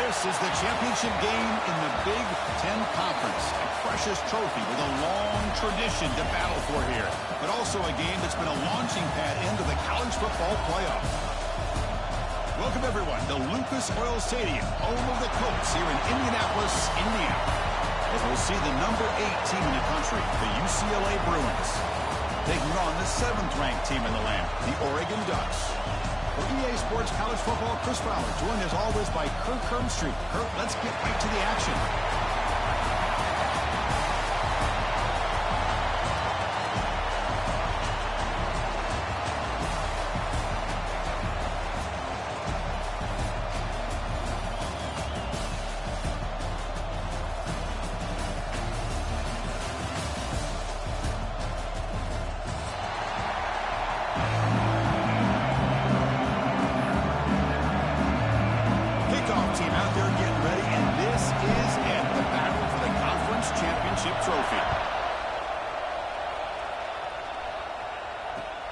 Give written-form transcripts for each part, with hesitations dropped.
This is the championship game in the Big Ten Conference. A precious trophy with a long tradition to battle for here. But also a game that's been a launching pad into the college football playoff. Welcome, everyone, to Lucas Oil Stadium, home of the Colts here in Indianapolis, Indiana. As we'll see the number 8 team in the country, the UCLA Bruins, taking on the 7th-ranked team in the land, the Oregon Ducks. For EA Sports College Football, Chris Fowler, joined as always by Kirk Hermstreet. Kirk, let's get right to the action.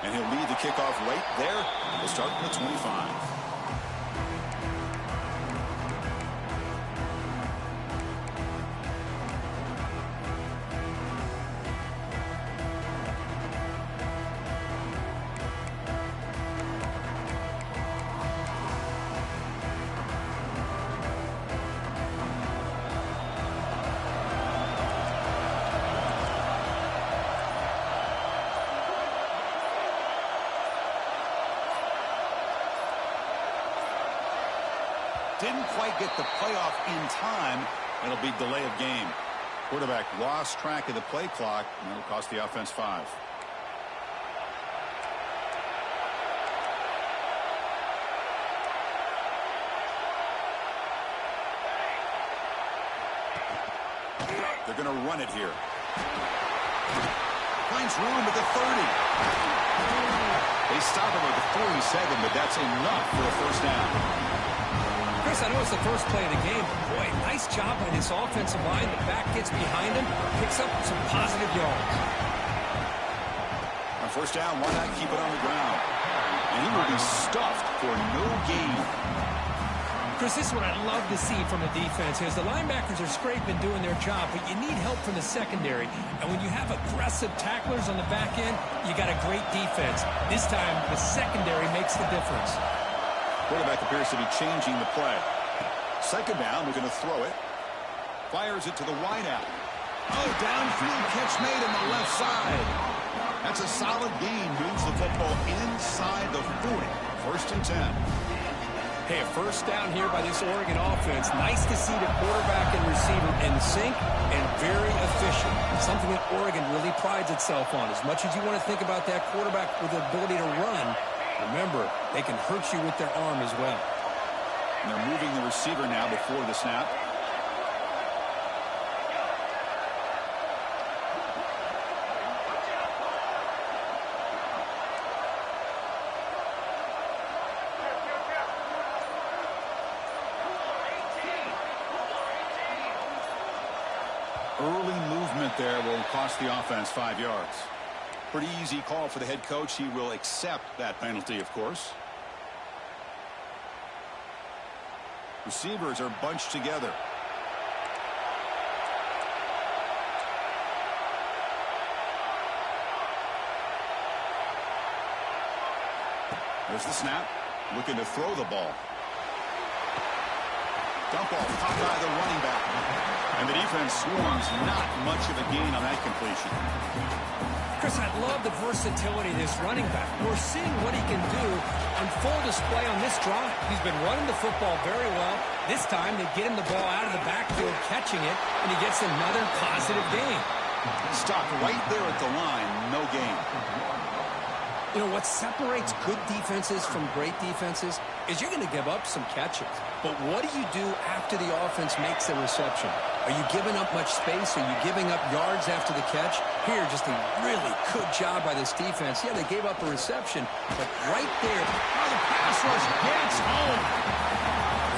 And he'll lead the kickoff right there. We'll start from the 25. Didn't quite get the playoff in time. It'll be delay of game. Quarterback lost track of the play clock, and it'll cost the offense 5. They're going to run it here. Finds room at the 30. They stop him at the 47, but that's enough for a first down. Chris, I know it's the first play of the game, but boy, nice job by this offensive line. The back gets behind him, picks up some positive yards. On first down, why not keep it on the ground? And he will be stuffed for no gain. Chris, this is what I love to see from a defense. As the linebackers are scraping, doing their job, but you need help from the secondary. And when you have aggressive tacklers on the back end, you got a great defense. This time, the secondary makes the difference. Quarterback appears to be changing the play. Second down, they're going to throw it. Fires it to the wideout. Oh, downfield catch made on the left side. That's a solid gain. Moves the football inside the 40. First and 10. Hey, a first down here by this Oregon offense. Nice to see the quarterback and receiver in sync and very efficient. Something that Oregon really prides itself on. As much as you want to think about that quarterback with the ability to run, remember, they can hurt you with their arm as well. And they're moving the receiver now before the snap. Early movement there will cost the offense 5 yards. Pretty easy call for the head coach. He will accept that penalty, of course. Receivers are bunched together. There's the snap. Looking to throw the ball. Dump off top by the running back. And the defense swarms. Not much of a gain on that completion. Chris, I love the versatility of this running back. We're seeing what he can do on full display on this drive. He's been running the football very well. This time, they get him the ball out of the backfield, catching it, and he gets another positive gain. Stopped right there at the line. No gain. You know, what separates good defenses from great defenses is you're going to give up some catches. But what do you do after the offense makes a reception? Are you giving up much space? Are you giving up yards after the catch? Here, just a really good job by this defense. Yeah, they gave up a reception, but right there, the pass rush gets home.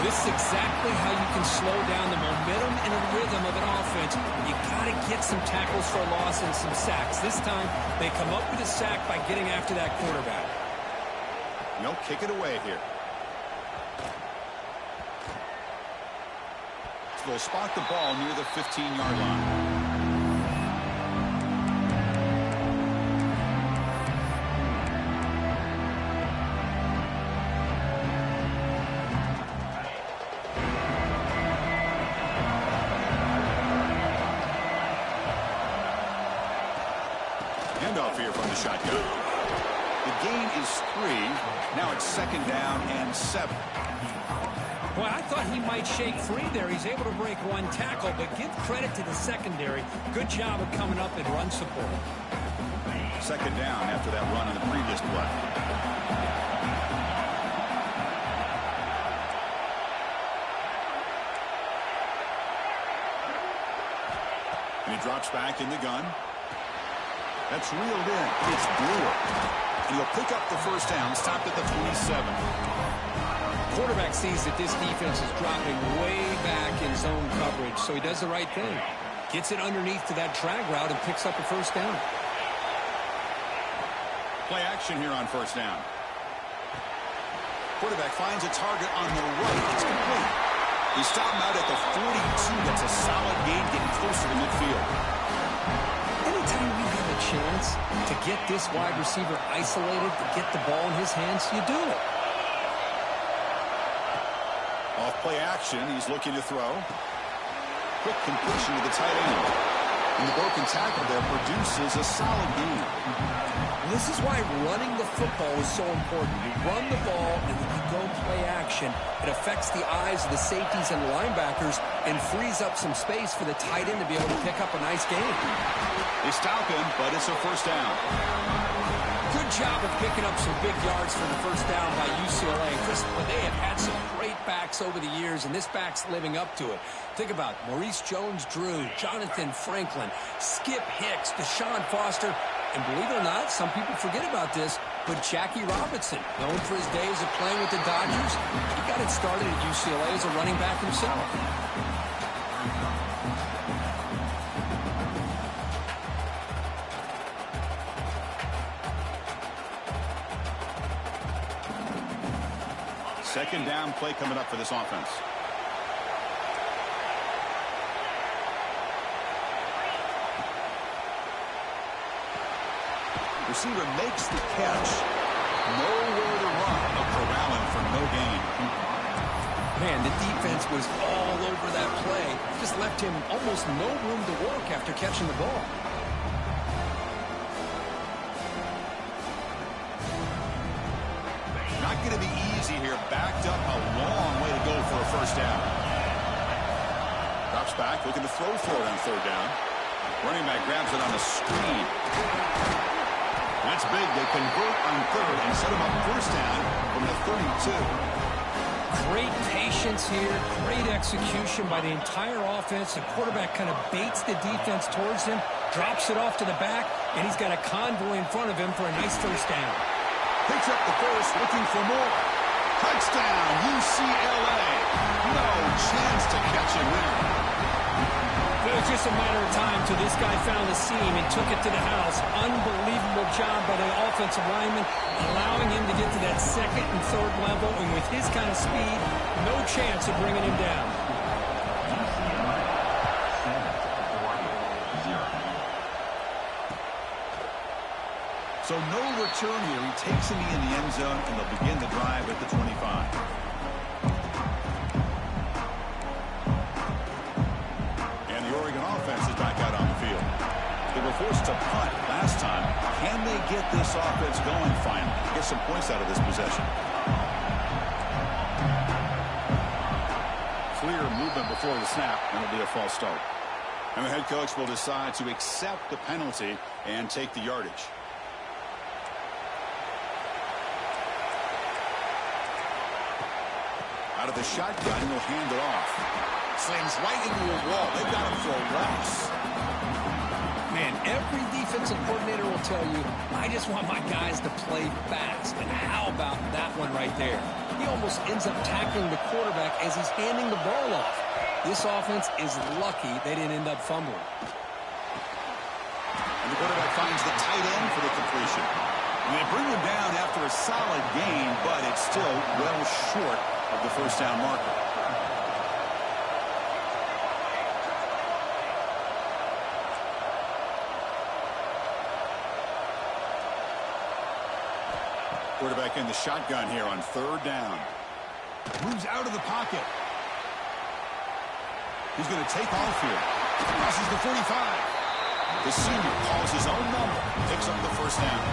This is exactly how you can slow down the momentum and the rhythm of an offense. You got to get some tackles for a loss and some sacks. This time, they come up with a sack by getting after that quarterback. No, kick it away here. they'll spot the ball near the 15-yard line. Handoff here from the shotgun. The gain is 3. Now it's 2nd down and 7. Well, I thought he might shake free there. He's able to break one tackle, but give credit to the secondary. Good job of coming up and run support. 2nd down after that run on the previous play. And he drops back in the gun. That's reeled in. It's Brewer. And he'll pick up the first down, stopped at the 27. Quarterback sees that this defense is dropping way back in zone coverage, so he does the right thing. Gets it underneath to that drag route and picks up a first down. Play action here on first down. Quarterback finds a target on the right. It's complete. He stopped him out at the 42. That's a solid gain, getting closer to midfield. Anytime you have a chance to get this wide receiver isolated, to get the ball in his hands, you do it. Off play action, he's looking to throw. Quick completion to the tight end. And the broken tackle there produces a solid gain. This is why running the football is so important. You run the ball and then you go play action. It affects the eyes of the safeties and linebackers and frees up some space for the tight end to be able to pick up a nice gain. They stop him, but it's a first down. Good job of picking up some big yards for the first down by UCLA. Chris, they have had some great backs over the years, and this back's living up to it. Think about Maurice Jones-Drew, Jonathan Franklin, Skip Hicks, Deshaun Foster, and believe it or not, some people forget about this, but Jackie Robinson, known for his days of playing with the Dodgers, he got it started at UCLA as a running back himself. Second down play coming up for this offense. Receiver makes the catch. Nowhere to run. A corralling for no gain. Man, the defense was all over that play. Just left him almost no room to work after catching the ball. Not going to be easy here. Backed up a long way to go for a first down. Drops back, looking to throw for it on third down. Running back grabs it on the screen. That's big. They convert on third and set him up first down from the 32. Great patience here. Great execution by the entire offense. The quarterback kind of baits the defense towards him, drops it off to the back, and he's got a convoy in front of him for a nice first down. Picks up the first, looking for more. Touchdown, UCLA. No chance to catch him there. It was just a matter of time till this guy found the seam and took it to the house. Unbelievable job by the offensive lineman, allowing him to get to that second and third level, and with his kind of speed, no chance of bringing him down. So no return here. He takes him in the end zone, and they'll begin the drive at the 25. And the Oregon offense is back out on the field. They were forced to punt last time. Can they get this offense going finally? Get some points out of this possession. Clear movement before the snap, and it'll be a false start. And the head coach will decide to accept the penalty and take the yardage. Out of the shotgun, he'll hand it off. Slams right into a wall. They've got him for a loss. Man, every defensive coordinator will tell you, I just want my guys to play fast. And how about that one right there? He almost ends up tackling the quarterback as he's handing the ball off. This offense is lucky they didn't end up fumbling. And the quarterback finds the tight end for the completion. And they bring him down after a solid gain, but it's still well short of the first down marker. Quarterback in the shotgun here on third down. Moves out of the pocket. He's going to take off here. Crosses the 45. The senior calls his own number. Picks up the first down.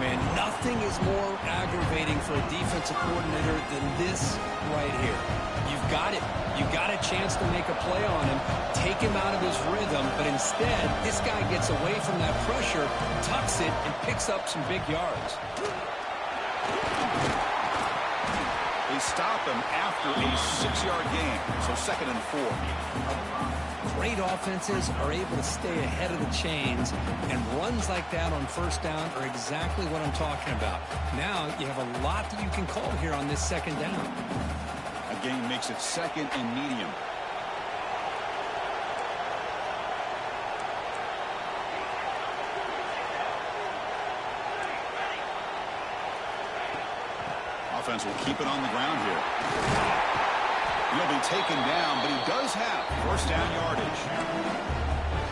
Man, nothing is more aggravating for a defensive coordinator than this right here. You've got it. You've got a chance to make a play on him, take him out of his rhythm, but instead, this guy gets away from that pressure, tucks it, and picks up some big yards. They stop him after a 6-yard gain, so 2nd and 4. Great offenses are able to stay ahead of the chains, and runs like that on first down are exactly what I'm talking about. Now you have a lot that you can call here on this 2nd down. A gain makes it 2nd and medium. Offense will keep it on the ground here. He'll be taken down, but he does have first down yardage.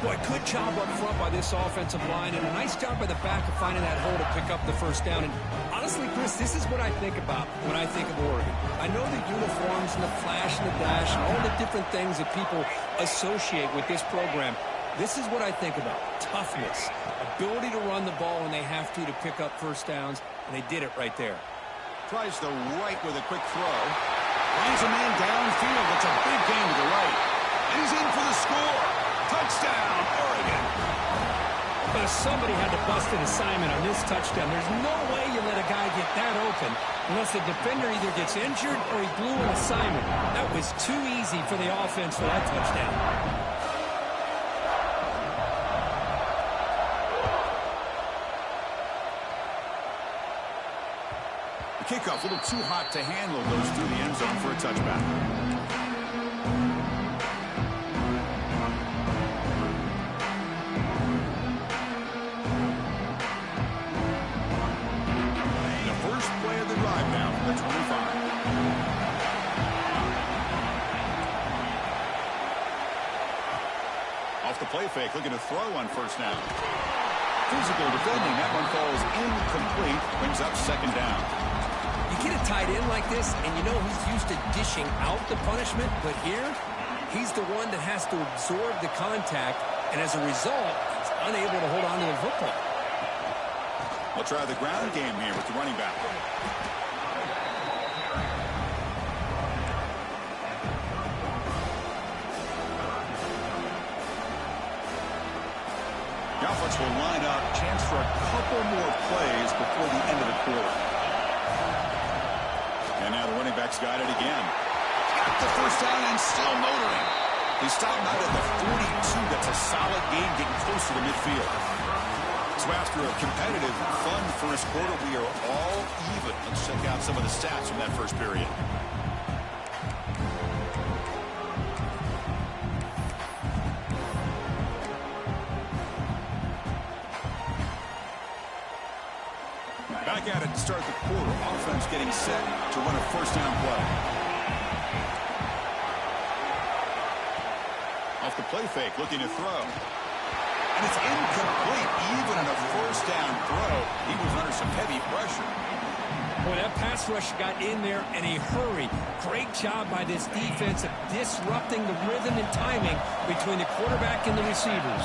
Boy, good job up front by this offensive line, and a nice job by the back of finding that hole to pick up the first down. And honestly, Chris, this is what I think about when I think of Oregon. I know the uniforms and the flash and the dash and all the different things that people associate with this program. This is what I think about. Toughness, ability to run the ball when they have to pick up first downs, and they did it right there. Tries the right with a quick throw. Finds a man downfield. It's a big gain to the right. And he's in for the score. Touchdown, Oregon. But somebody had to bust an assignment on this touchdown. There's no way you let a guy get that open unless the defender either gets injured or he blew an assignment. That was too easy for the offense for that touchdown. Kickoff a little too hot to handle, goes through the end zone for a touchback. The first play of the drive now from the 25. Off the play fake, looking to throw on first down. Physical defending, that one falls incomplete, brings up 2nd down. You get a tight end like this, and you know he's used to dishing out the punishment, but here, he's the one that has to absorb the contact, and as a result, he's unable to hold on to the football. We'll try the ground game here with the running back. The offense will line up, chance for a couple more plays before the end of the quarter. And now the running back's got it again. Got the first down and still motoring. He stopped out at the 42. That's a solid game getting close to the midfield. So after a competitive, fun first quarter, we are all even. Let's check out some of the stats from that first period. Back at it to start the quarter. Offense getting set to run a first down play. Off the play fake, looking to throw. And it's incomplete. Even on a first down throw, he was under some heavy pressure. Boy, that pass rush got in there in a hurry. Great job by this defense of disrupting the rhythm and timing between the quarterback and the receivers.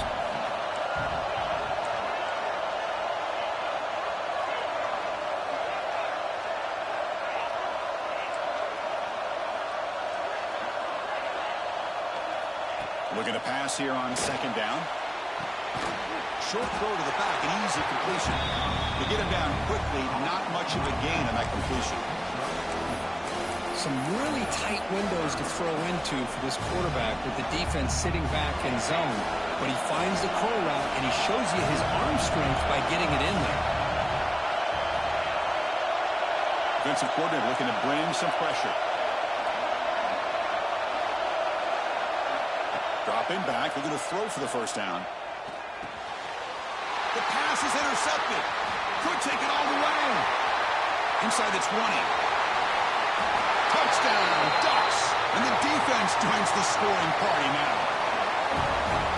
Looking to pass here on 2nd down. Short throw to the back, an easy completion. To get him down quickly, not much of a gain on that completion. Some really tight windows to throw into for this quarterback with the defense sitting back in zone. But he finds the curl route, and he shows you his arm strength by getting it in there. Defensive coordinator looking to bring some pressure. Dropping back, looking to throw for the first down. The pass is intercepted. Could take it all the way. Inside the 20. Touchdown, Ducks. And the defense joins the scoring party now.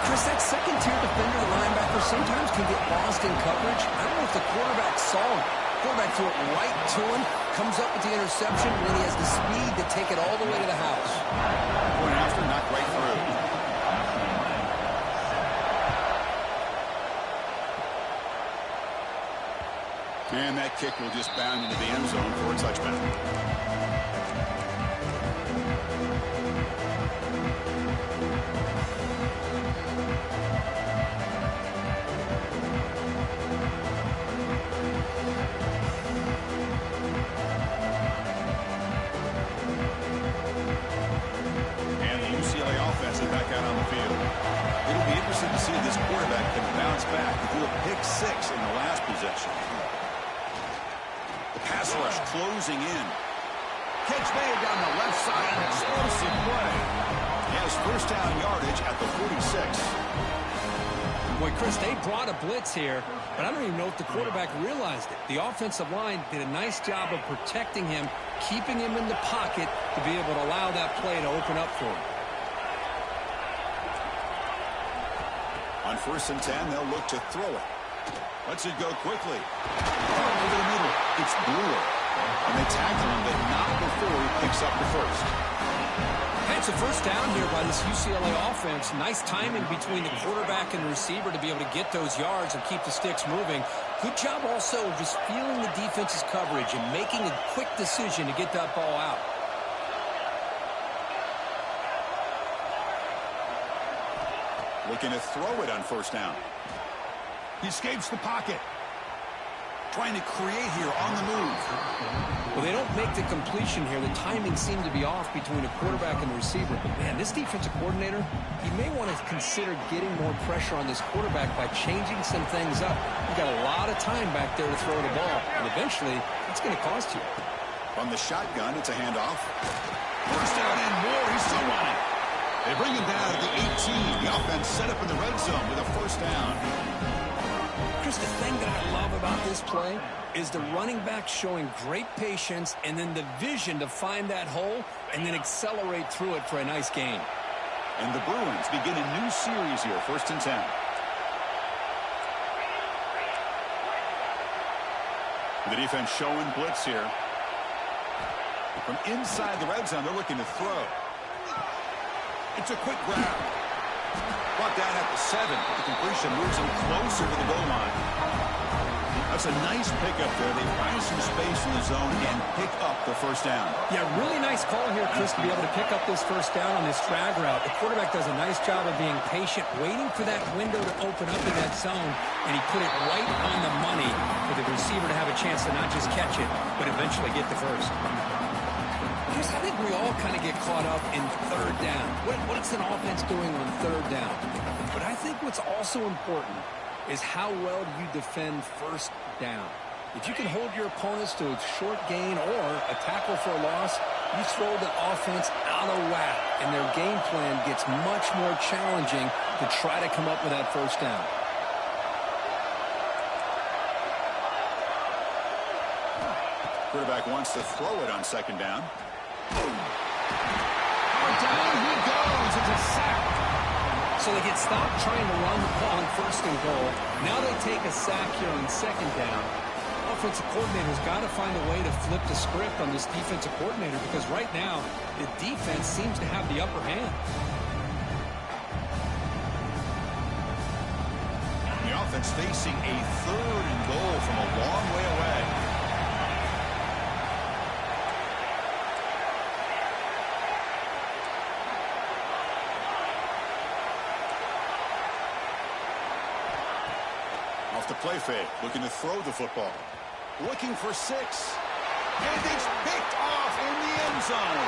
Chris, that second-tier defender, the linebacker, sometimes can get lost in coverage. I don't know if the quarterback saw him. Quarterback threw it right to him, comes up with the interception, and then he has the speed to take it all the way to the house. Point after, knocked right through. And that kick will just bound into the end zone for a touchback. Back out on the field. It'll be interesting to see if this quarterback can bounce back. He threw a pick 6 in the last possession. The pass rush closing in. Catch made down the left side. An explosive play. He has first down yardage at the 46. Boy, Chris, they brought a blitz here, but I don't even know if the quarterback realized it. The offensive line did a nice job of protecting him, keeping him in the pocket to be able to allow that play to open up for him. On 1st and 10, they'll look to throw it. Lets it go quickly. Over the middle. It's Brewer. And they tackle him, but not before he picks up the first. It's a first down here by this UCLA offense. Nice timing between the quarterback and the receiver to be able to get those yards and keep the sticks moving. Good job also of just feeling the defense's coverage and making a quick decision to get that ball out. Looking to throw it on 1st down. He escapes the pocket. Trying to create here on the move. Well, they don't make the completion here. The timing seemed to be off between the quarterback and the receiver. But, man, this defensive coordinator, he may want to consider getting more pressure on this quarterback by changing some things up. You've got a lot of time back there to throw the ball. And eventually, it's going to cost you. On the shotgun, it's a handoff. First down and more. He's still on it. They bring him down at the 18. The offense set up in the red zone with a first down. Chris, the thing that I love about this play is the running back showing great patience and then the vision to find that hole and then accelerate through it for a nice gain. And the Bruins begin a new series here, 1st and 10. The defense showing blitz here. From inside the red zone, they're looking to throw. It's a quick grab. Brought down at the 7. The completion moves him closer to the goal line. That's a nice pickup there. They find some space in the zone and pick up the first down. Yeah, really nice call here, Chris, to be able to pick up this first down on this drag route. The quarterback does a nice job of being patient, waiting for that window to open up in that zone, and he put it right on the money for the receiver to have a chance to not just catch it, but eventually get the first. I think we all kind of get caught up in 3rd down. What's an offense doing on 3rd down? But I think what's also important is how well you defend 1st down. If you can hold your opponents to a short gain or a tackle for a loss, you throw the offense out of whack, and their game plan gets much more challenging to try to come up with that first down. Quarterback wants to throw it on 2nd down. Down he goes. It's a sack. So they get stopped trying to run the ball on 1st and goal. Now they take a sack here on 2nd down. Offensive coordinator's got to find a way to flip the script on this defensive coordinator because right now the defense seems to have the upper hand. The offense facing a 3rd and goal from a long way away. The play fake, looking to throw the football. Looking for 6. And it's picked off in the end zone.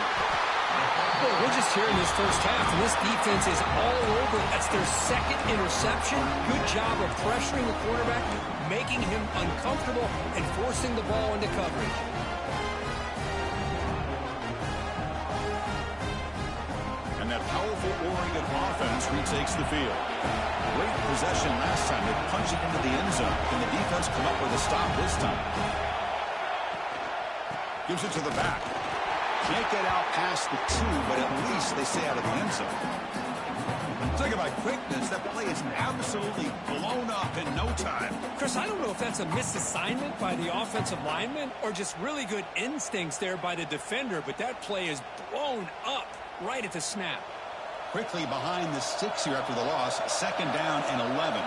Well, we're just here in this first half, and this defense is all over. That's their 2nd interception. Good job of pressuring the quarterback, making him uncomfortable, and forcing the ball into coverage. And that powerful Oregon offense retakes the field. Great possession last time. They punched it into the end zone. Can the defense come up with a stop this time? Gives it to the back. Can't get out past the 2, but at least they stay out of the end zone. Talk about quickness. That play is absolutely blown up in no time. Chris, I don't know if that's a misassignment by the offensive lineman or just really good instincts there by the defender, but that play is blown up right at the snap. Quickly behind the 6 here after the loss. 2nd down and 11.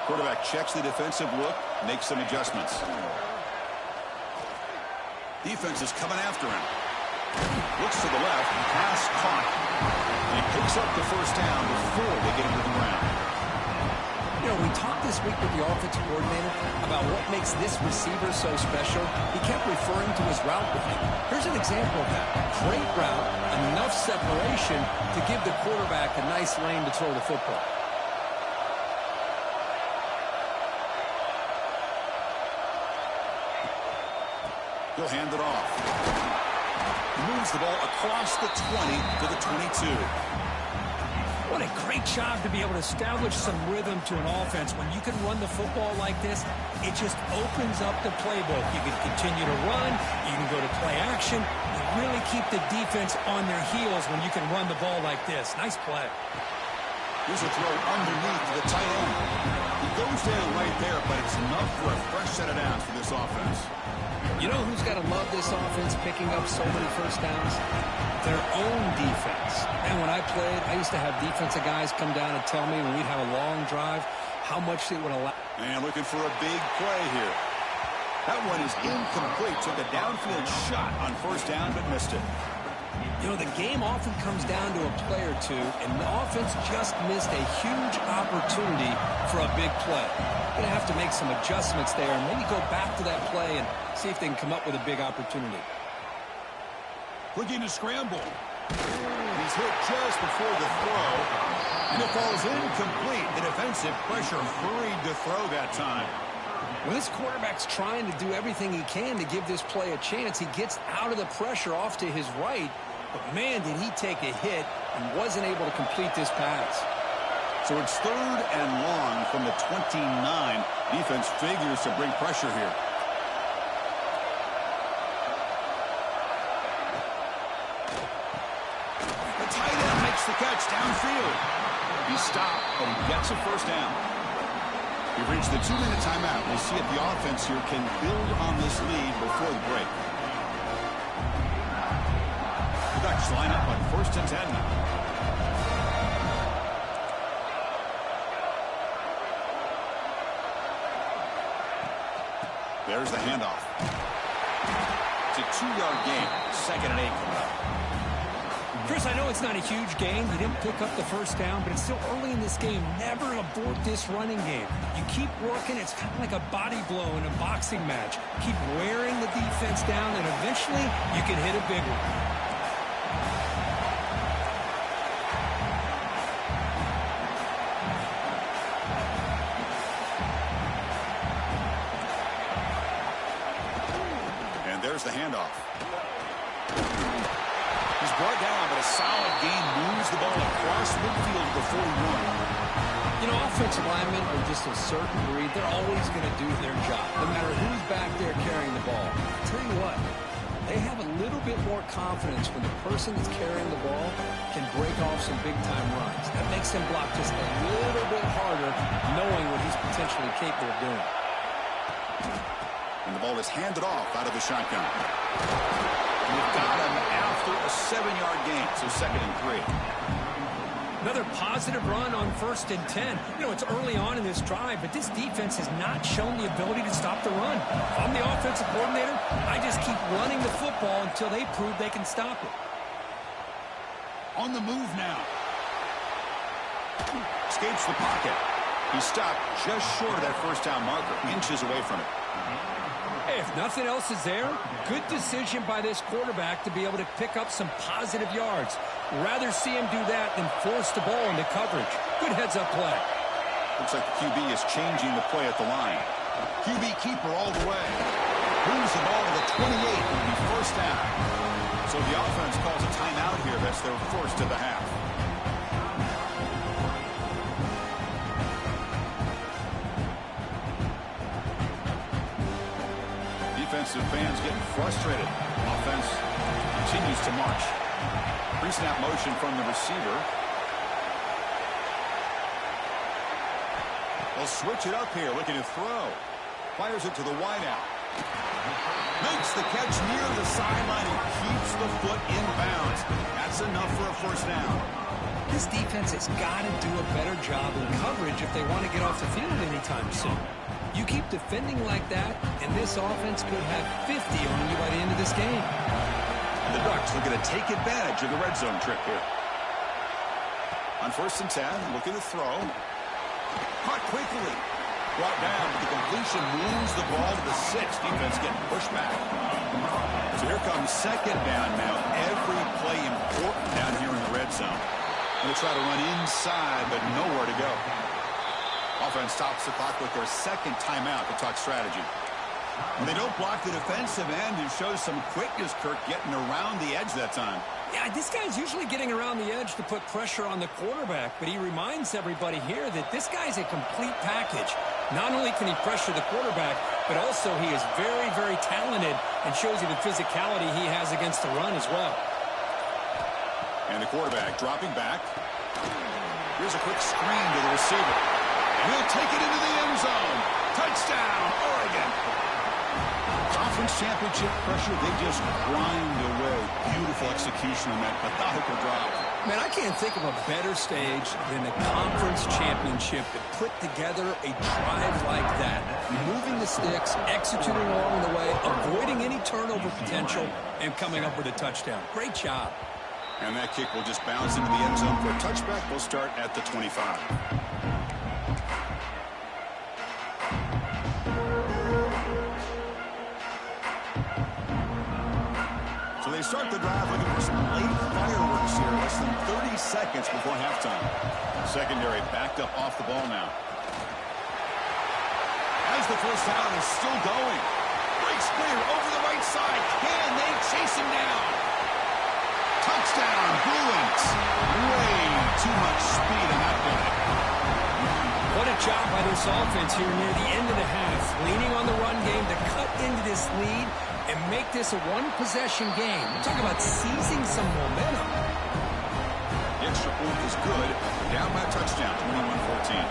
Quarterback checks the defensive look, makes some adjustments. Defense is coming after him. Looks to the left, pass caught. And he picks up the 1st down before they get him to the ground. You know, we talked this week with the offensive coordinator about what makes this receiver so special. He kept referring to his route running. Here's an example of that. Great route, enough separation to give the quarterback a nice lane to throw the football. He'll hand it off. He moves the ball across the 20 to the 22. What a great job to be able to establish some rhythm to an offense. When you can run the football like this, it just opens up the playbook. You can continue to run. You can go to play action. You really keep the defense on their heels when you can run the ball like this. Nice play. Here's a throw underneath the tight end. He goes down right there, but it's enough for a fresh set of downs for this offense. You know who's got to love this offense picking up so many 1st downs? Their own defense. And when I played, I used to have defensive guys come down and tell me when we'd have a long drive how much it would allow. And looking for a big play here. That one is incomplete. Took a downfield shot on 1st down, but missed it. You know, the game often comes down to a play or two, and the offense just missed a huge opportunity for a big play. Going to have to make some adjustments there and maybe go back to that play and see if they can come up with a big opportunity. Looking to scramble. He's hit just before the throw, and it falls incomplete. The defensive pressure hurried to throw that time. When this quarterback's trying to do everything he can to give this play a chance, he gets out of the pressure off to his right, but man, did he take a hit and wasn't able to complete this pass. So it's 3rd and long from the 29. Defense figures to bring pressure here. The tight end makes the catch downfield. He stopped, but he gets a 1st down. We've reached the 2-minute timeout. We'll see if the offense here can build on this lead before the break. The Ducks line up on 1st and 10 now. There's the handoff. It's a 2-yard gain. 2nd and 8 coming up. Chris, I know it's not a huge game. He didn't pick up the 1st down, but it's still early in this game. Never abort this running game. You keep working. It's kind of like a body blow in a boxing match. Keep wearing the defense down, and eventually you can hit a big one. And there's the handoff. He's brought down, but a solid gain moves the ball across midfield to the 41. You know, offensive linemen are just a certain breed. They're always going to do their job, no matter who's back there carrying the ball. I'll tell you what, they have a little bit more confidence when the person that's carrying the ball can break off some big-time runs. That makes them block just a little bit harder, knowing what he's potentially capable of doing. And the ball is handed off out of the shotgun. We've got him after a 7-yard gain, so 2nd and 3. Another positive run on 1st and 10. You know, it's early on in this drive, but this defense has not shown the ability to stop the run. If I'm the offensive coordinator, I just keep running the football until they prove they can stop it. On the move now. Escapes the pocket. He stopped just short of that 1st down marker, inches away from it. Hey, if nothing else is there, good decision by this quarterback to be able to pick up some positive yards. Rather see him do that than force the ball into coverage. Good heads-up play. Looks like the QB is changing the play at the line. QB keeper all the way. Moves the ball to the 28. It'll be 1st down. So the offense calls a timeout here. That's their 1st of the half. defensive fans getting frustrated. Offense continues to march. Pre-snap motion from the receiver. They'll switch it up here, looking to throw. Fires it to the wideout. Makes the catch near the sideline and keeps the foot in bounds. That's enough for a first down. This defense has got to do a better job in coverage if they want to get off the field anytime soon. You keep defending like that, and this offense could have 50 on you by the end of this game. And the Ducks looking to take advantage of the red zone trip here. On 1st and 10, looking to throw. Caught quickly. Brought down, but the completion moves the ball to the 6. Defense getting pushed back. So here comes 2nd down now. Every play important down here in the red zone. Going to try to run inside, but nowhere to go. Offense stops the clock with their 2nd timeout to talk strategy. When they don't block the defensive end, it shows some quickness, Kirk, getting around the edge that time. Yeah, this guy's usually getting around the edge to put pressure on the quarterback, but he reminds everybody here that this guy's a complete package. Not only can he pressure the quarterback, but also he is very, very talented and shows you the physicality he has against the run as well. And the quarterback dropping back. Here's a quick screen to the receiver. He'll take it into the end zone. Touchdown, Oregon. Conference championship pressure, they just grind away. Beautiful execution on that methodical drop. Man, I can't think of a better stage than the conference championship to put together a drive like that. Moving the sticks, executing along the way, avoiding any turnover potential, and coming up with a touchdown. Great job. And that kick will just bounce into the end zone for a touchback. We'll start at the 25. So they start the drive looking for some late fireworks here. Less than 30 seconds before halftime. Secondary backed up off the ball now. As the first down is still going. Breaks clear over the right side. Can they chase him down? Touchdown, Bruins. Way too much speed in that play. What a job by this offense here near the end of the half. Leaning on the run game to cut into this lead and make this a one-possession game. Talk about seizing some momentum. The extra point is good. Down by a touchdown, 21-14.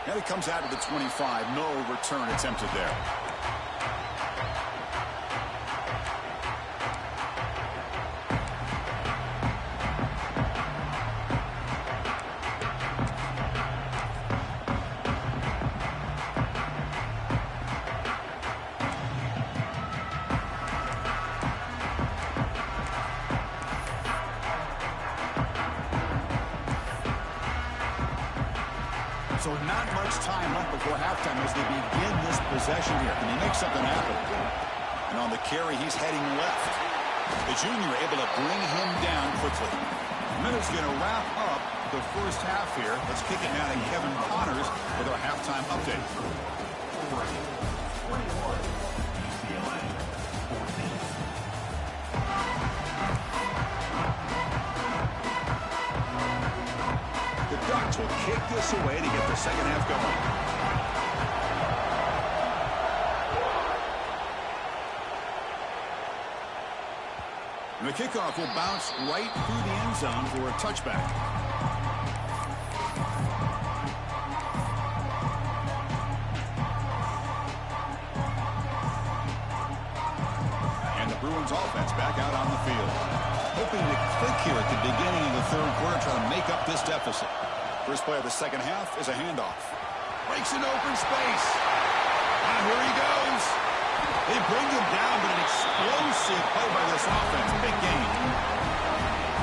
And it comes out to the 25. No return attempted there. So not much time left before halftime as they begin this possession here. Can he make something happen? And on the carry, he's heading left. The junior able to bring him down quickly. Minute's going to wrap up the first half here. Let's kick it now to Kevin Connors with our halftime update. The Ducks will kick this away to get the second half going. And the kickoff will bounce right through the end zone for a touchback. And the Bruins offense back out on the field. Hoping to click here at the beginning of the third quarter, trying to make up this deficit. First play of the second half is a handoff. Breaks into open space. And here he goes. They bring him down, but an explosive play by this offense. Big game.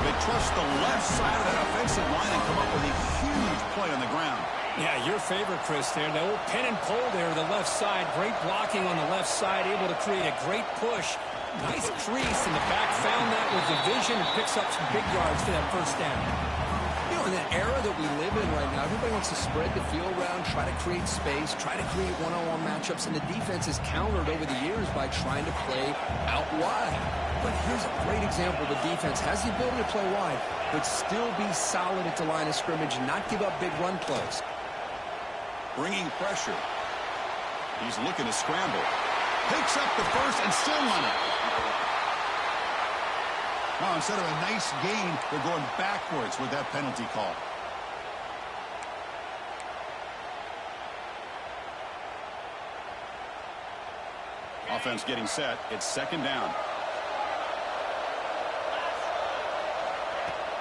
They trust the left side of that offensive line and come up with a huge play on the ground. Yeah, your favorite, Chris, there. The old pin and pull there to the left side. Great blocking on the left side, able to create a great push. Nice crease in the back, found that with the vision and picks up some big yards for that first down. You know, in the era that we live in right now, everybody wants to spread the field around, try to create space, try to create one-on-one matchups, and the defense is countered over the years by trying to play out wide. But here's a great example. The defense has the ability to play wide, but still be solid at the line of scrimmage and not give up big run plays. bringing pressure. He's looking to scramble. Picks up the first and still on it. Now, instead of a nice gain, they're going backwards with that penalty call. Offense getting set. It's second down.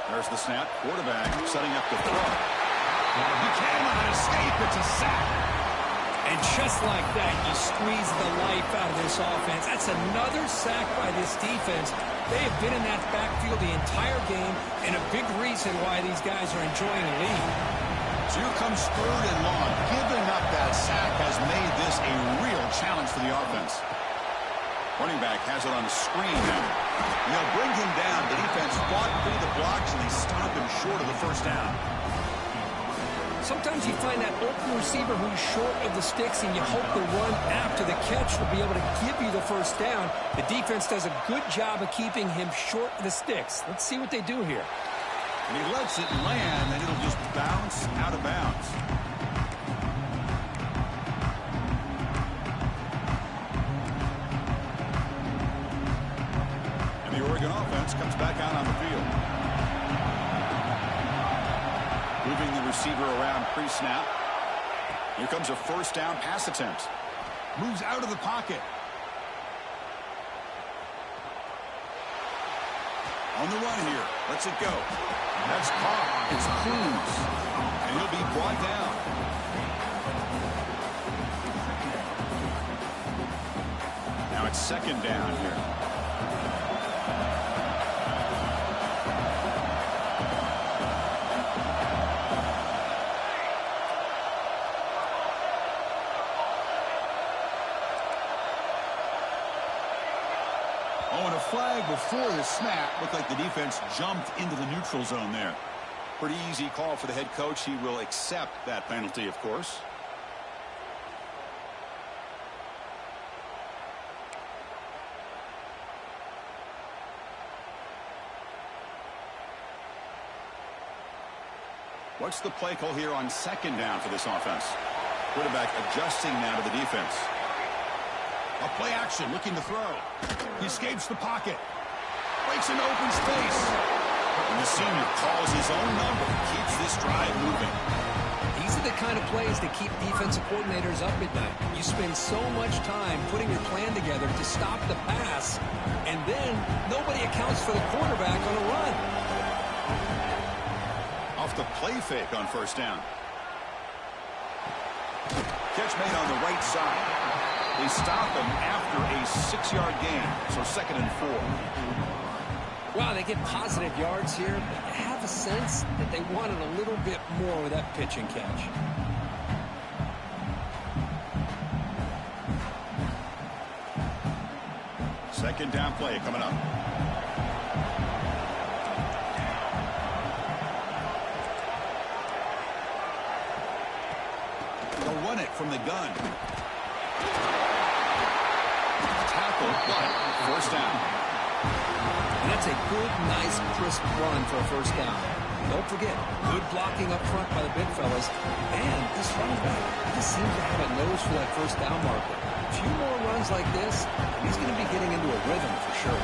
There's the snap. Quarterback setting up the throw. He cannot escape. It's a sack. And just like that, you squeeze the life out of this offense. That's another sack by this defense. They have been in that backfield the entire game, and a big reason why these guys are enjoying the lead. So here comes third and long. Giving up that sack has made this a real challenge for the offense. Running back has it on the screen now. They'll bring him down. The defense fought through the blocks, and they stop him short of the first down. Sometimes you find that open receiver who's short of the sticks, and you hope the run after the catch will be able to give you the first down. The defense does a good job of keeping him short of the sticks. Let's see what they do here. And he lets it land, and it'll just bounce out of bounds. And the Oregon offense comes back out on the field. Moving the receiver around pre-snap. Here comes a first down pass attempt. Moves out of the pocket. On the run here. Lets it go. That's caught. It's Cruz. And he'll be brought down. Now it's second down here. Oh, and a flag before the snap. Looked like the defense jumped into the neutral zone there. Pretty easy call for the head coach. He will accept that penalty, of course. What's the play call here on second down for this offense? Quarterback adjusting now to the defense. A play action, looking to throw. He escapes the pocket. Breaks into open space. And the senior calls his own number. Keeps this drive moving. These are the kind of plays that keep defensive coordinators up at night. You spend so much time putting your plan together to stop the pass, and then nobody accounts for the quarterback on a run. Off the play fake on first down. Catch made on the right side. They stop him after a 6-yard gain, so second and 4. Wow, they get positive yards here, but I have a sense that they wanted a little bit more with that pitch and catch. Second down play coming up. They'll run it from the gun. Tackle, but first down. And that's a good, nice, crisp run for a first down. Don't forget, good blocking up front by the big fellas. And this running back just seems to have a nose for that first down marker. A few more runs like this, he's going to be getting into a rhythm for sure.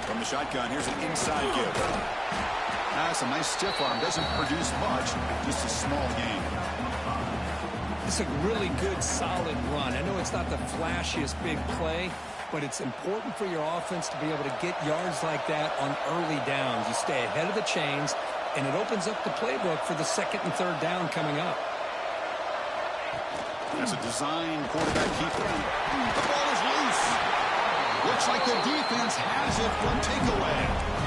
From the shotgun, here's an inside give. That's a nice stiff arm. Doesn't produce much, just a small gain. It's a really good, solid run. I know it's not the flashiest big play, but it's important for your offense to be able to get yards like that on early downs. You stay ahead of the chains, and it opens up the playbook for the second and third down coming up. That's a design quarterback keeper. The ball is loose. Looks like the defense has it for takeaway.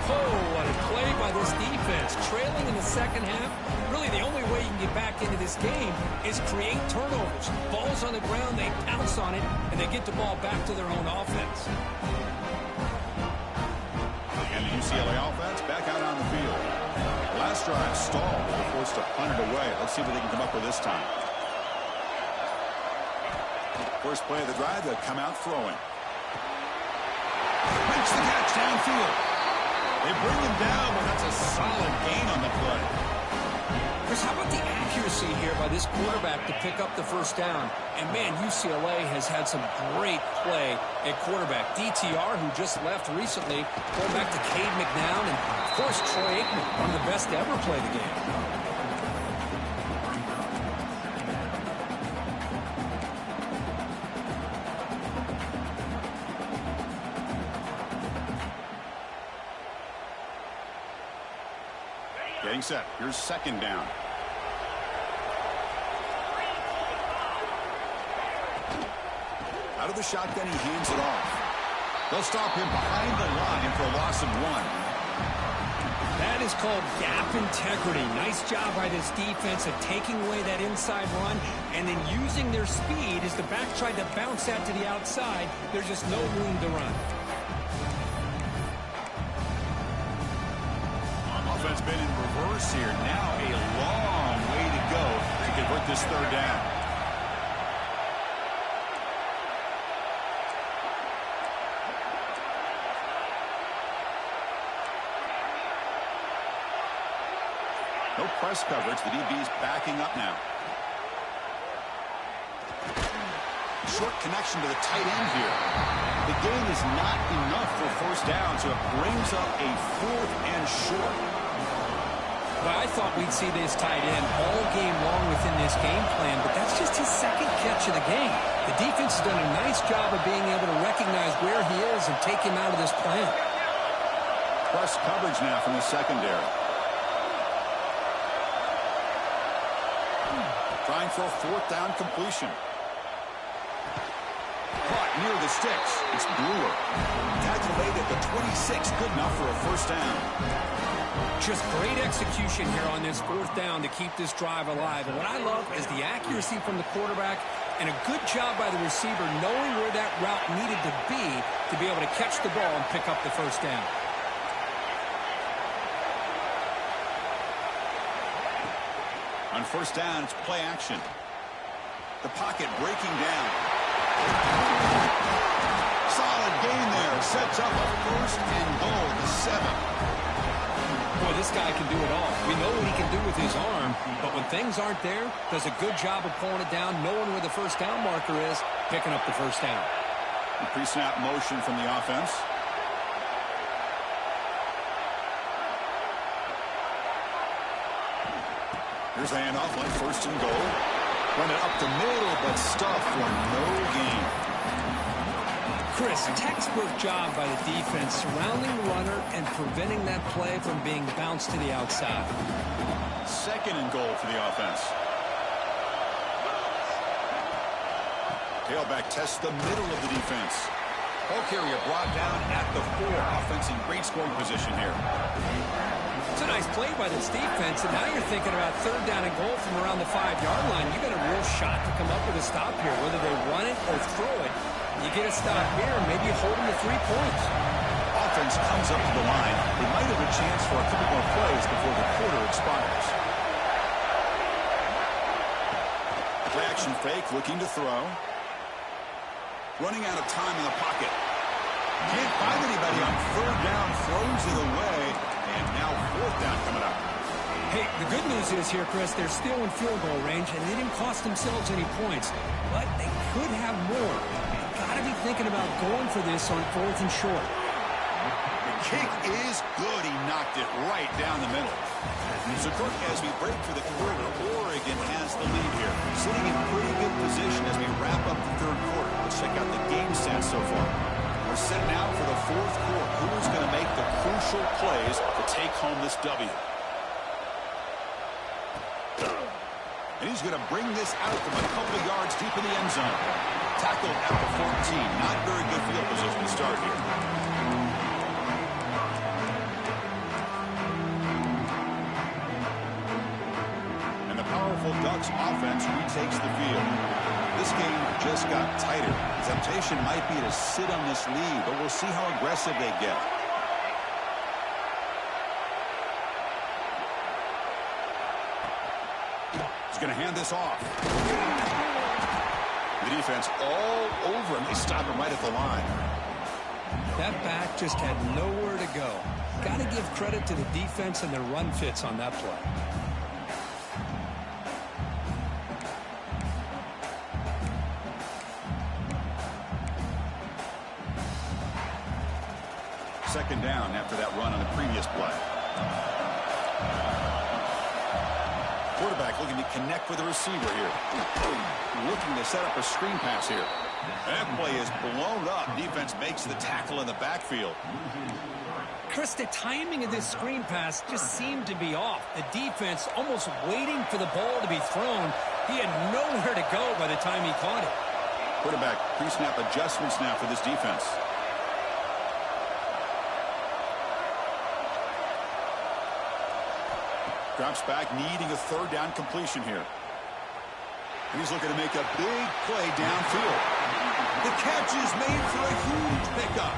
Oh, what a play by this defense. Trailing in the second half, really the only way you can get back into this game is create turnovers. Ball's on the ground, they pounce on it, and they get the ball back to their own offense. And the UCLA offense back out on the field. Last drive stalled. They're forced to punt it away. Let's see what they can come up with this time. First play of the drive, they'll come out throwing. Makes the catch downfield. They bring him down, but that's a solid gain on the play. Chris, how about the accuracy here by this quarterback to pick up the first down? And, man, UCLA has had some great play at quarterback. DTR, who just left recently, going back to Cade McNown, and, of course, Troy Aikman, one of the best to ever play the game. Getting set. Here's second down. Out of the shotgun, he hands it off. They'll stop him behind the line for a loss of 1. That is called gap integrity. Nice job by this defense of taking away that inside run and then using their speed as the back tried to bounce that to the outside. There's just no room to run. Offense been in reverse here. Now a long way to go to convert this third down. No press coverage. The DB's backing up now. Short connection to the tight end here. The gain is not enough for first down, so it brings up a 4th and short. Well, I thought we'd see this tight end all game long within this game plan, but that's just his second catch of the game. The defense has done a nice job of being able to recognize where he is and take him out of this plan. Press coverage now from the secondary. Trying for a 4th down completion. Caught near the sticks. It's Brewer. Tackle made at the 26. Good enough for a first down. Just great execution here on this 4th down to keep this drive alive. And what I love is the accuracy from the quarterback and a good job by the receiver knowing where that route needed to be able to catch the ball and pick up the first down. On first down, it's play action. The pocket breaking down. Solid gain there. Sets up a 1st and goal to 7. Boy, this guy can do it all. We know what he can do with his arm, but when things aren't there, does a good job of pulling it down, knowing where the first down marker is, picking up the first down. Pre-snap motion from the offense. Here's the handoff, like 1st and goal. Run it up the middle, but stuffed for no gain. Chris, textbook job by the defense surrounding the runner and preventing that play from being bounced to the outside. 2nd and goal for the offense. Tailback tests the middle of the defense. Ball carrier brought down at the 4. Offense in great scoring position here. It's a nice play by this defense, and now you're thinking about 3rd down and goal from around the 5-yard line. You got a real shot to come up with a stop here, whether they run it or throw it. You get a stop here, maybe you hold them to 3 points. Offense comes up to the line. They might have a chance for a couple more plays before the quarter expires. Play action fake, looking to throw. Running out of time in the pocket. Can't find anybody on 3rd down, throws it away, and now 4th down coming up. Hey, the good news is here, Chris, they're still in field goal range, and they didn't cost themselves any points, but they could have more. Got to be thinking about going for this on 4th and short. The kick is good. He knocked it right down the middle. So, Kirk, as we break for the quarter, Oregon has the lead here. Sitting in pretty good position as we wrap up the 3rd quarter. Let's check out the game stats so far. We're set now for the 4th quarter. Who's going to make the crucial plays to take home this W? And he's going to bring this out from a couple of yards deep in the end zone. Tackled at the 14. Not very good field position to start here. And the powerful Ducks offense retakes the field. This game just got tighter. The temptation might be to sit on this lead, but we'll see how aggressive they get. He's going to hand this off. The defense all over him. They stop him right at the line. That back just had nowhere to go. Got to give credit to the defense and their run fits on that play. second down after that run on the previous play. Quarterback looking to connect with the receiver here. Looking to set up a screen pass here. That play is blown up. Defense makes the tackle in the backfield. Chris, the timing of this screen pass just seemed to be off. The defense almost waiting for the ball to be thrown. He had nowhere to go by the time he caught it. Quarterback pre-snap adjustments now for this defense. Drops back, needing a third down completion here. And he's looking to make a big play downfield. The catch is made for a huge pickup.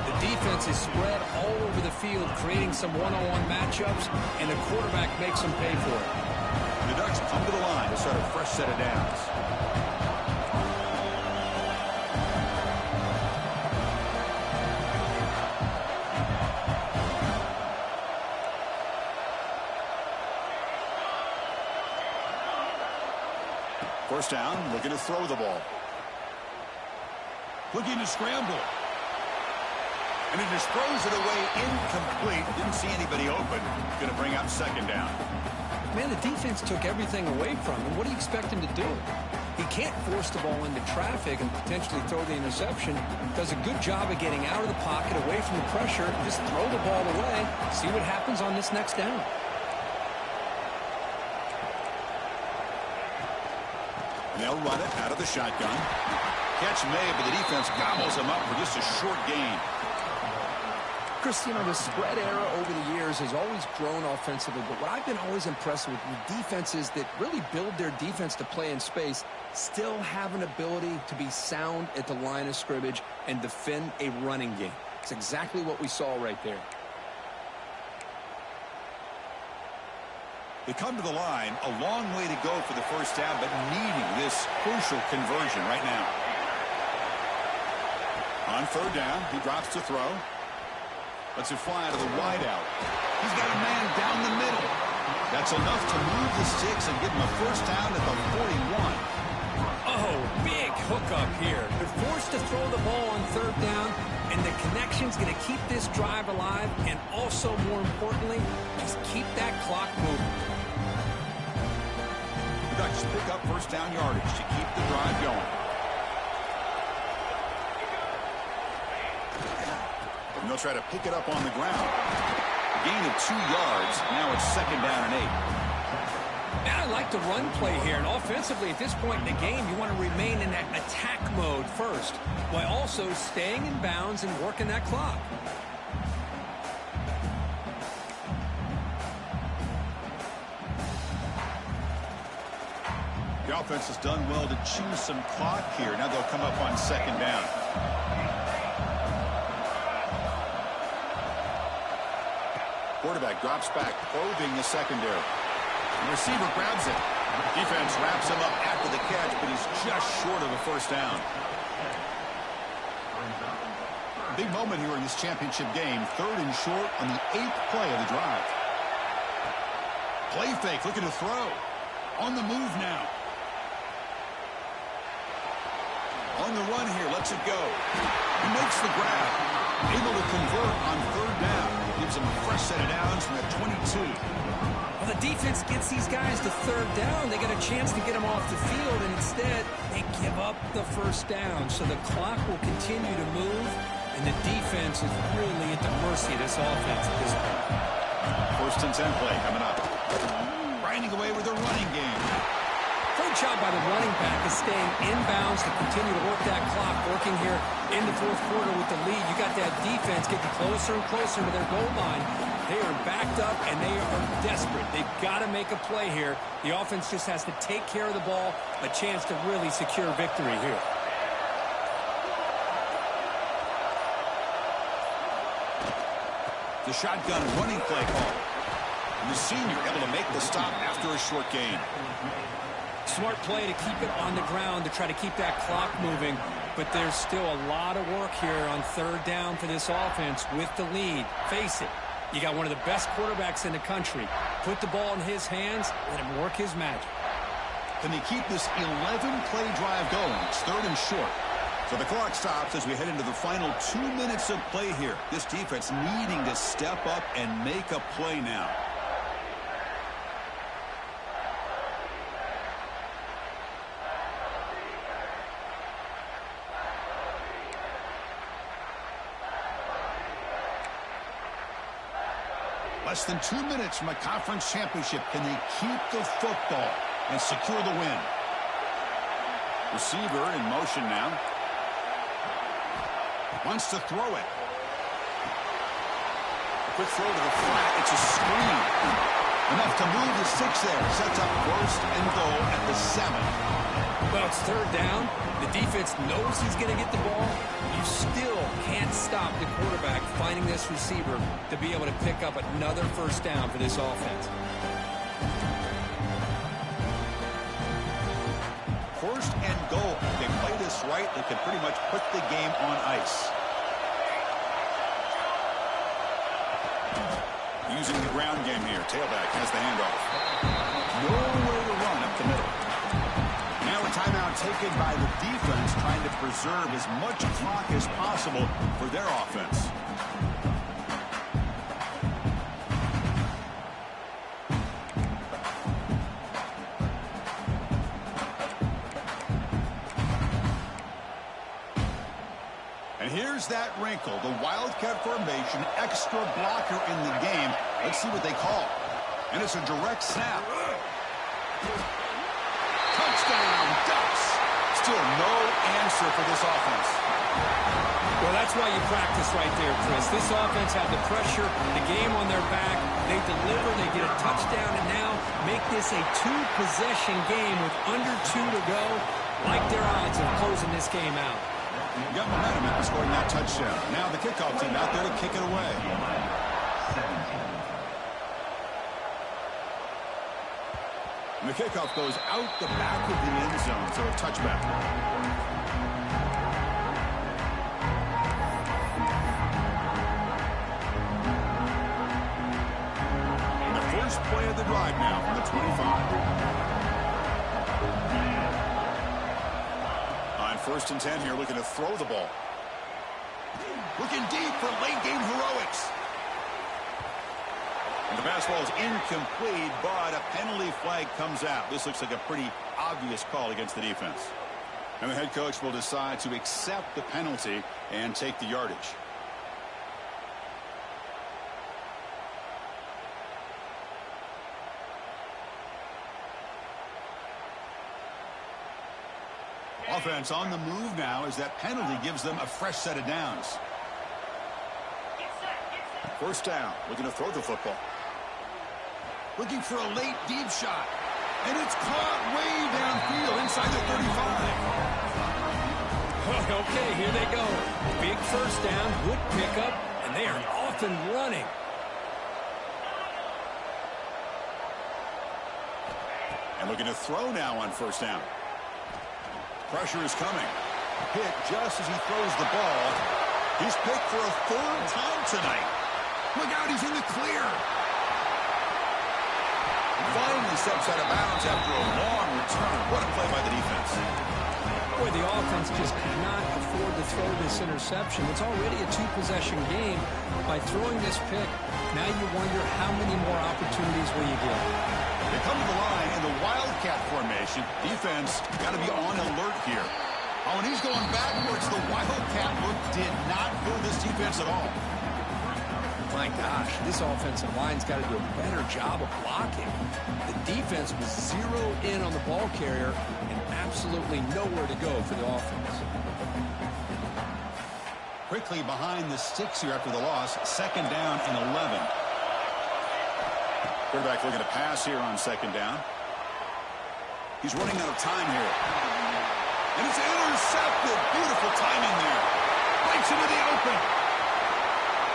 The defense is spread all over the field, creating some one-on-one matchups, and the quarterback makes them pay for it. The Ducks come to the line to start a fresh set of downs. First down, looking to throw the ball. Looking to scramble. And he just throws it away incomplete. Didn't see anybody open. Going to bring up second down. Man, the defense took everything away from him. What do you expect him to do? He can't force the ball into traffic and potentially throw the interception. Does a good job of getting out of the pocket, away from the pressure, and just throw the ball away. See what happens on this next down. They'll run it out of the shotgun. Catch made, but the defense gobbles him up for just a short gain. Chris, you know, the spread era over the years has always grown offensively, but what I've been always impressed with defenses that really build their defense to play in space still have an ability to be sound at the line of scrimmage and defend a running game. It's exactly what we saw right there. They come to the line, a long way to go for the first down, but needing this crucial conversion right now. On third down, he drops to throw. Lets it fly to the wideout. He's got a man down the middle. That's enough to move the sticks and give him a first down at the 41. Oh, big hookup here. They're forced to throw the ball on third down, and the connection's going to keep this drive alive, and also, more importantly, just keep that clock moving. Ducks pick up first down yardage to keep the drive going. And they'll try to pick it up on the ground. Gain of 2 yards. Now it's second down and 8. And I like the run play here. And offensively, at this point in the game, you want to remain in that attack mode first, while also staying in bounds and working that clock. The offense has done well to choose some clock here. Now they'll come up on second down. Quarterback drops back, probing the secondary. The receiver grabs it. Defense wraps him up after the catch, but he's just short of a first down. Big moment here in this championship game. Third and short on the 8th play of the drive. Play fake, looking to throw. On the move now. On the run here, lets it go. He makes the grab. Able to convert on third down. Gives him a fresh set of downs from that 22. Well, the defense gets these guys to third down. They get a chance to get them off the field, and instead, they give up the first down. So the clock will continue to move, and the defense is really at the mercy of this offense at this point. First and 10 play coming up. Grinding away with a running game. Great job by the running back of staying inbounds to continue to work that clock, working here in the fourth quarter with the lead. You got that defense getting closer and closer to their goal line. They are backed up, and they are desperate. They've got to make a play here. The offense just has to take care of the ball, a chance to really secure victory here. The shotgun running play call. And the senior able to make the stop after a short gain. Smart play to keep it on the ground to try to keep that clock moving, but there's still a lot of work here on third down for this offense with the lead. Face it, you got one of the best quarterbacks in the country. Put the ball in his hands, let him work his magic. Can they keep this 11-play drive going? It's third and short. So the clock stops as we head into the final 2 minutes of play here. This defense needing to step up and make a play now. Less than 2 minutes from a conference championship. Can they keep the football and secure the win? Receiver in motion now. Wants to throw it. A quick throw to the flat. It's a screen. Enough to move the 6 there. Sets up first and goal at the 7. Well, it's third down. The defense knows he's going to get the ball. You still can't stop the quarterback finding this receiver to be able to pick up another first down for this offense. First and goal. If they play this right, they can pretty much put the game on ice. Using the ground game here. Tailback has the handoff. Nowhere to run up the middle. Now a timeout taken by the defense, trying to preserve as much clock as possible for their offense. And here's that wrinkle, the Wildcat formation, extra blocker in the game. Let's see what they call. And it's a direct snap. Touchdown, Ducks. Still no answer for this offense. Well, that's why you practice right there, Chris. This offense had the pressure, the game on their back. They deliver, they get a touchdown, and now make this a 2-possession game with under 2 to go. Like their odds of closing this game out. Got momentum after scoring that touchdown. Now the kickoff team out there to kick it away. And the kickoff goes out the back of the end zone, so a touchback. And the first play of the drive now from the 25. On first and 10 here, looking to throw the ball. Looking deep for late game heroics. And the pass ball is incomplete, but a penalty flag comes out. This looks like a pretty obvious call against the defense. And the head coach will decide to accept the penalty and take the yardage. Offense on the move now as that penalty gives them a fresh set of downs. First down, looking to throw the football. Looking for a late deep shot. And it's caught way downfield inside the 35. Okay, here they go. Big first down, good pickup, and they are off and running. And looking to throw now on first down. Pressure is coming. Hit just as he throws the ball. He's picked for a 3rd time tonight. Look out, he's in the clear. Finally steps out of bounds after a long return. What a play by the defense. Boy, the offense just cannot afford to throw this interception. It's already a 2-possession game. By throwing this pick, now you wonder how many more opportunities will you get. They come to the line in the Wildcat formation. Defense got to be on alert here. Oh, and he's going backwards. The Wildcat look did not fool this defense at all. My gosh, this offensive line's got to do a better job of blocking. The defense was zeroed in on the ball carrier and absolutely nowhere to go for the offense. Quickly behind the sticks here after the loss. 2nd down and 11. Quarterback looking to pass here on 2nd down. He's running out of time here. And it's intercepted. Beautiful timing there. Breaks into the open.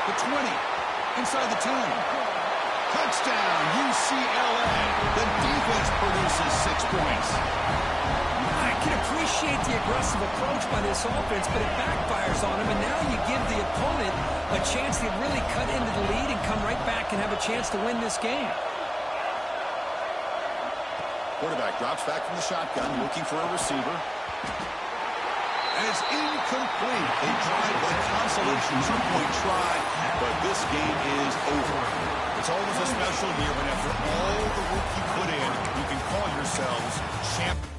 The 20. Inside the 10. Touchdown, UCLA. The defense produces 6 points. I can appreciate the aggressive approach by this offense, but it backfires on him, and now you give the opponent a chance to really cut into the lead and come right back and have a chance to win this game. Quarterback drops back from the shotgun, looking for a receiver. And it's incomplete. They tried the consolation two-point try, but this game is over. It's always a special year when after all the work you put in, you can call yourselves champions.